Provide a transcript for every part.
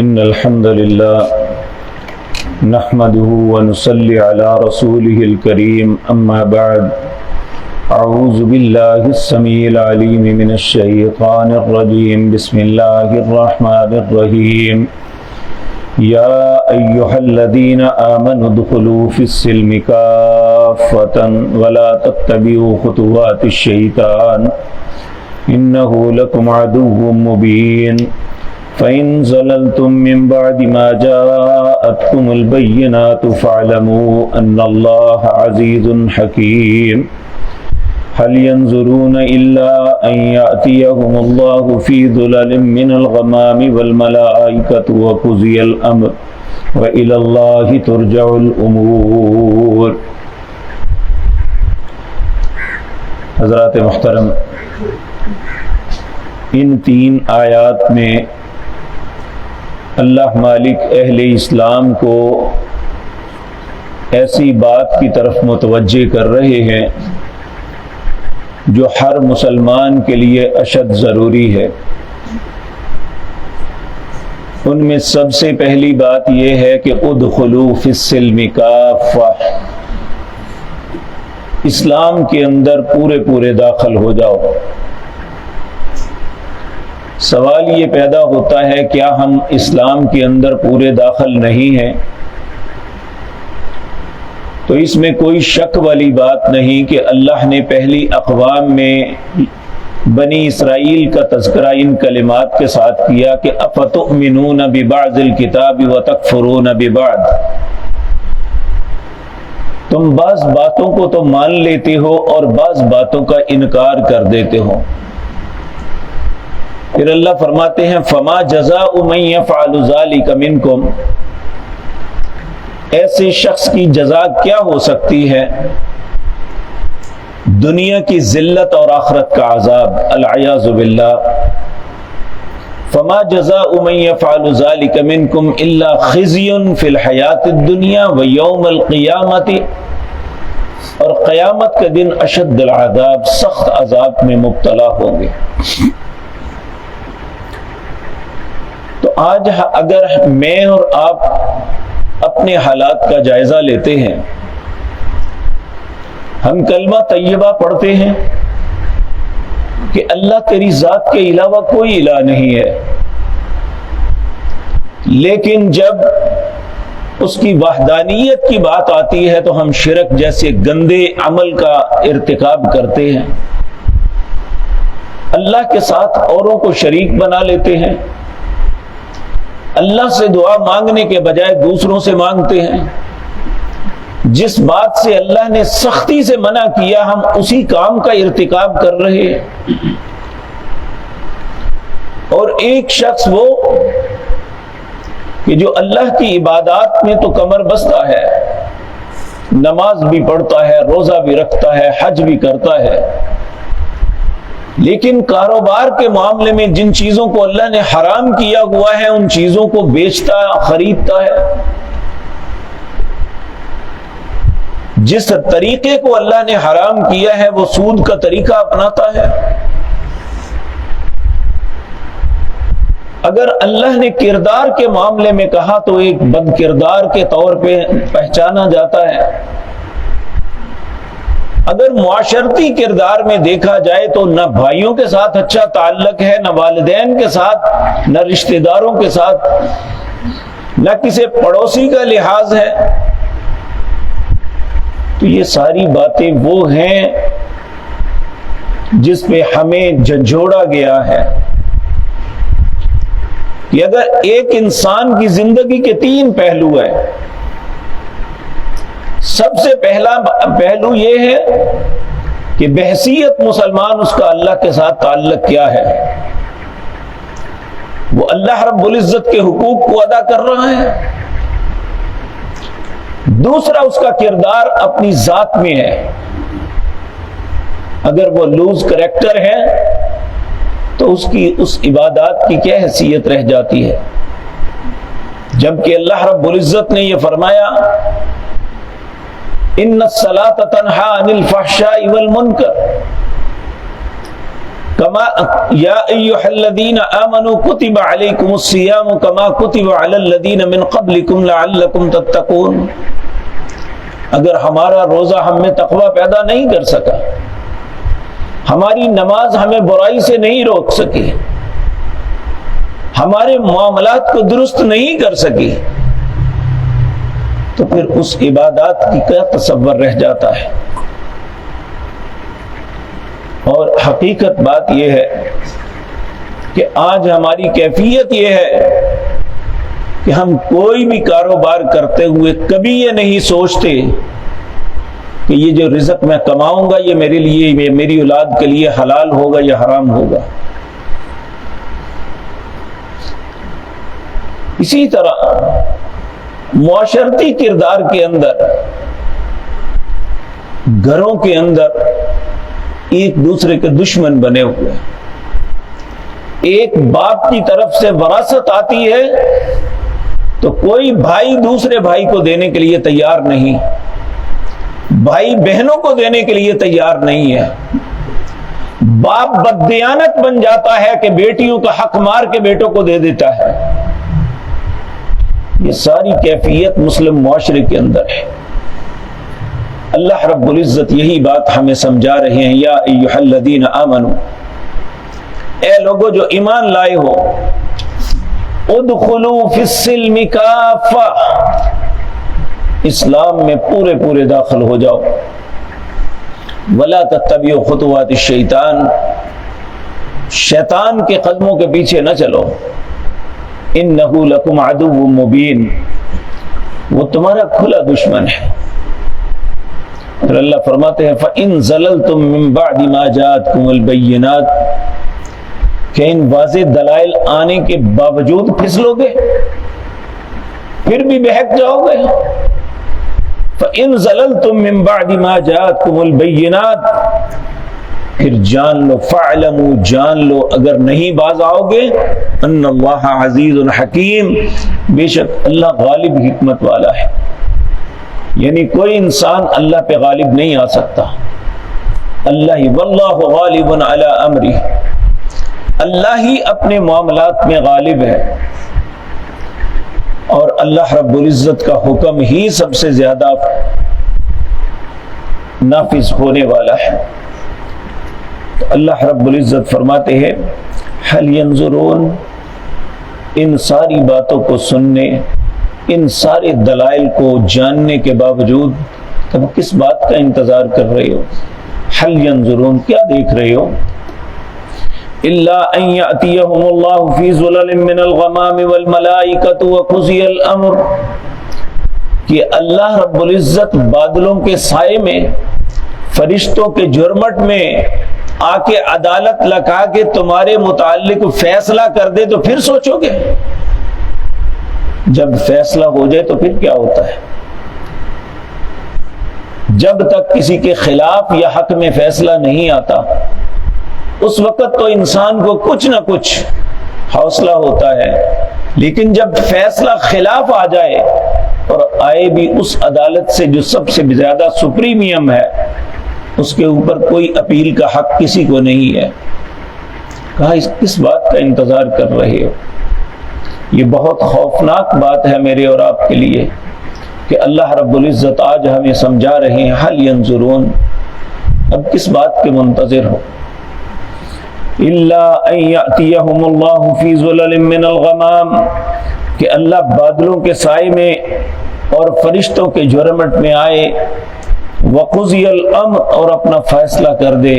إن الحمد لله نحمده ونصلي على رسوله الكريم أما بعد أعوذ بالله السميع العليم من الشيطان الرجيم بسم الله الرحمن الرحيم يا أيها الذين آمنوا ادخلوا في السلم كافة ولا تتبعوا خطوات الشيطان إنه لكم عدو مبين فإن زللتم من بعد ما جاءتكم البينات فاعلموا أن الله عزيز حكيم هل ينظرون إلا أن يأتيهم الله في ظلل من الغمام والملائكة وقضي الأمر وإلى الله ترجع الأمور۔ حضرات محترم، ان 3 آیات میں اللہ مالک اہل اسلام کو ایسی بات کی طرف متوجہ کر رہے ہیں جو ہر مسلمان کے لیے اشد ضروری ہے۔ ان میں سب سے پہلی بات یہ ہے کہ ادخلوا فی السلم کافہ، اسلام کے اندر پورے داخل ہو جاؤ۔ سوال یہ پیدا ہوتا ہے کیا ہم اسلام کے اندر پورے داخل نہیں ہیں؟ تو اس میں کوئی شک والی بات نہیں کہ اللہ نے پہلی اقوام میں بنی اسرائیل کا تذکرہ ان کلمات کے ساتھ کیا کہ افتؤمنون ببعض الکتاب وتکفرون ببعض، تم بعض باتوں کو تو مان لیتے ہو اور بعض باتوں کا انکار کر دیتے ہو۔ پھر اللہ فرماتے ہیں فما جزاء من يفعل ذلك منکم، ایسے شخص کی جزا کیا ہو سکتی ہے؟ دنیا کی ذلت اور آخرت کا عذاب، العیاذ باللہ۔ فما جزاء من يفعل ذلك منکم الا خزي في الحیات الدنیا ویوم القیامت، اور قیامت کے دن اشد العذاب، سخت عذاب میں مبتلا ہوں گے۔ تو آج اگر میں اور آپ اپنے حالات کا جائزہ لیتے ہیں، ہم کلمہ طیبہ پڑھتے ہیں کہ اللہ تیری ذات کے علاوہ کوئی الہ نہیں ہے، لیکن جب اس کی وحدانیت کی بات آتی ہے تو ہم شرک جیسے گندے عمل کا ارتکاب کرتے ہیں، اللہ کے ساتھ اوروں کو شریک بنا لیتے ہیں، اللہ سے دعا مانگنے کے بجائے دوسروں سے مانگتے ہیں۔ جس بات سے اللہ نے سختی سے منع کیا ہم اسی کام کا ارتکاب کر رہے ہیں۔ اور ایک شخص وہ کہ جو اللہ کی عبادات میں تو کمر بستہ ہے، نماز بھی پڑھتا ہے، روزہ بھی رکھتا ہے، حج بھی کرتا ہے، لیکن کاروبار کے معاملے میں جن چیزوں کو اللہ نے حرام کیا ہوا ہے ان چیزوں کو بیچتا خریدتا ہے، جس طریقے کو اللہ نے حرام کیا ہے وہ سود کا طریقہ اپناتا ہے۔ اگر اللہ نے کردار کے معاملے میں کہا تو ایک بد کردار کے طور پہ پہچانا جاتا ہے۔ اگر معاشرتی کردار میں دیکھا جائے تو نہ بھائیوں کے ساتھ اچھا تعلق ہے، نہ والدین کے ساتھ، نہ رشتہ داروں کے ساتھ، نہ کسی پڑوسی کا لحاظ ہے۔ تو یہ ساری باتیں وہ ہیں جس پہ ہمیں جھنجھوڑا گیا ہے کہ اگر ایک انسان کی زندگی کے 3 پہلو ہیں۔ سب سے پہلا پہلو یہ ہے کہ بحیثیت مسلمان اس کا اللہ کے ساتھ تعلق کیا ہے، وہ اللہ رب العزت کے حقوق کو ادا کر رہا ہے۔ دوسرا اس کا کردار اپنی ذات میں ہے، اگر وہ لوز کریکٹر ہے تو اس کی اس عبادات کی کیا حیثیت رہ جاتی ہے؟ جبکہ اللہ رب العزت نے یہ فرمایا ان الصلاۃ تنہی عن الفحشاء والمنکر، کما یا ایھا الذین آمنوا کتب علیکم الصیام کما کتب علی الذین من قبلکم لعلکم تتقون. اگر ہمارا روزہ ہم میں تقوی پیدا نہیں کر سکا، ہماری نماز ہمیں برائی سے نہیں روک سکی، ہمارے معاملات کو درست نہیں کر سکی، تو پھر اس عبادات کی کیا تصور رہ جاتا ہے؟ اور حقیقت بات یہ ہے کہ آج ہماری کیفیت یہ ہے کہ ہم کوئی بھی کاروبار کرتے ہوئے کبھی یہ نہیں سوچتے کہ یہ جو رزق میں کماؤں گا یہ میرے لیے، یہ میری اولاد کے لیے حلال ہوگا یا حرام ہوگا. اسی طرح معاشرتی کردار کے اندر، گھروں کے اندر ایک دوسرے کے دشمن بنے ہوئے. ایک باپ کی طرف سے وراثت آتی ہے تو کوئی بھائی دوسرے بھائی کو دینے کے لیے تیار نہیں، بھائی بہنوں کو دینے کے لیے تیار نہیں ہے. باپ بددیانت بن جاتا ہے کہ بیٹیوں کا حق مار کے بیٹوں کو دے دیتا ہے. یہ ساری کیفیت مسلم معاشرے کے اندر ہے. اللہ رب العزت یہی بات ہمیں سمجھا رہے ہیں، یا ایھا الذین آمنوا، اے لوگو جو ایمان لائے ہو، ادخلوا فی السلم کافہ، اسلام میں پورے پورے داخل ہو جاؤ. ولا تتبعوا خطوات الشیطان، شیطان کے قدموں کے پیچھے نہ چلو. انہ لکم عدو مبین، وہ تمہارا کھلا دشمن ہے. پھر اللہ فرماتے ہیں فَإِن زَلَلْتُم مِّن بَعْدِ مَا جَاءَتْكُمُ الْبَيِّنَاتُ، کہ ان واضح دلائل آنے کے باوجود پھسلو گے، پھر بھی بہک جاؤ گے. فَإِن زَلَلْتُم مِّن بَعْدِ مَا جَاءَتْكُمُ الْبَيِّنَاتُ، پھر جان لو، فَاعْلَمُوا، جان لو اگر نہیں باز آؤ گے، ان اللہ عزیز حکیم، بے شک اللہ غالب حکمت والا ہے. یعنی کوئی انسان اللہ پہ غالب نہیں آ سکتا. اللہ ہی واللہ غالب علی امری، اللہ ہی اپنے معاملات میں غالب ہے، اور اللہ رب العزت کا حکم ہی سب سے زیادہ نافذ ہونے والا ہے. تو اللہ رب العزت فرماتے ہیں هل ينظرون، ان ساری باتوں کو سننے، ان سارے دلائل کو جاننے کے باوجود تم کس بات کا انتظار کر رہے ہو؟ هل ينظرون، کیا دیکھ رہے ہو؟ الا ان ياتيهم الله في ظلل من الغمام والملائكه وقضي الامر، کہ اللہ رب العزت بادلوں کے سائے میں، فرشتوں کے جھرمٹ میں آ کے عدالت لگا کے تمہارے متعلق فیصلہ کر دے تو پھر سوچو گے؟ جب فیصلہ ہو جائے تو پھر کیا ہوتا ہے؟ جب تک کسی کے خلاف یا حق میں فیصلہ نہیں آتا اس وقت تو انسان کو کچھ نہ کچھ حوصلہ ہوتا ہے، لیکن جب فیصلہ خلاف آ جائے اور آئے بھی اس عدالت سے جو سب سے زیادہ سپریمیم ہے، اس کے اوپر کوئی اپیل کا حق کسی کو نہیں ہے، کہا کس بات کا انتظار کر رہے ہو؟ یہ بہت خوفناک بات ہے میرے اور آپ کے لیے کہ اللہ رب العزت آج ہمیں سمجھا رہے ہیں هل ينظرون، اب کس بات کے منتظر ہو؟ الا ان ياتيهم الله في ظلل من الغمام، کہ اللہ بادلوں کے سائے میں اور فرشتوں کے جھرمٹ میں آئے، وقضی الامر، اور اپنا فیصلہ کر دے،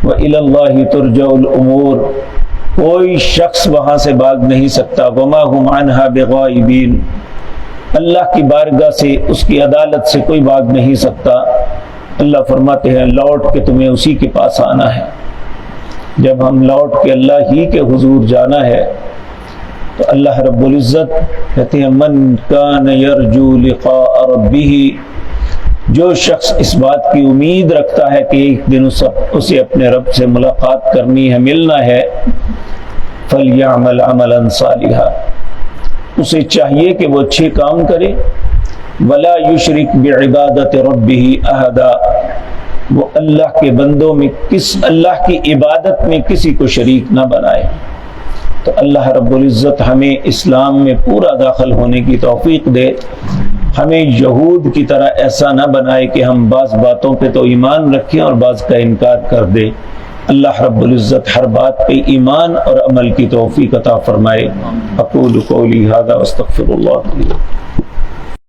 وإلی اللہ ترجع الامور، کوئی شخص وہاں سے بھاگ نہیں سکتا، وما هم عنها بغائبین، اللہ کی بارگاہ سے، اس کی عدالت سے کوئی بھاگ نہیں سکتا. اللہ فرماتے ہیں لوٹ کے تمہیں اسی کے پاس آنا ہے. جب ہم لوٹ کے اللہ ہی کے حضور جانا ہے تو اللہ رب العزت کہتے ہیں من کان یرجو لقاء ربہ، جو شخص اس بات کی امید رکھتا ہے کہ ایک دن اسے اپنے رب سے ملاقات کرنی ہے، ملنا ہے، فلیعمل عملا صالحا، اسے چاہیے کہ وہ اچھے کام کرے، ولا یشرک بعبادت ربہ احدا، وہ اللہ کے بندوں میں اللہ کی عبادت میں کسی کو شریک نہ بنائے۔ تو اللہ رب العزت ہمیں اسلام میں پورا داخل ہونے کی توفیق دے، ہمیں یہود کی طرح ایسا نہ بنائے کہ ہم بعض باتوں پہ تو ایمان رکھیں اور بعض کا انکار کر دے۔ اللہ رب العزت ہر بات پہ ایمان اور عمل کی توفیق عطا فرمائے۔ اقول قولی ھذا واستغفر اللہ لي۔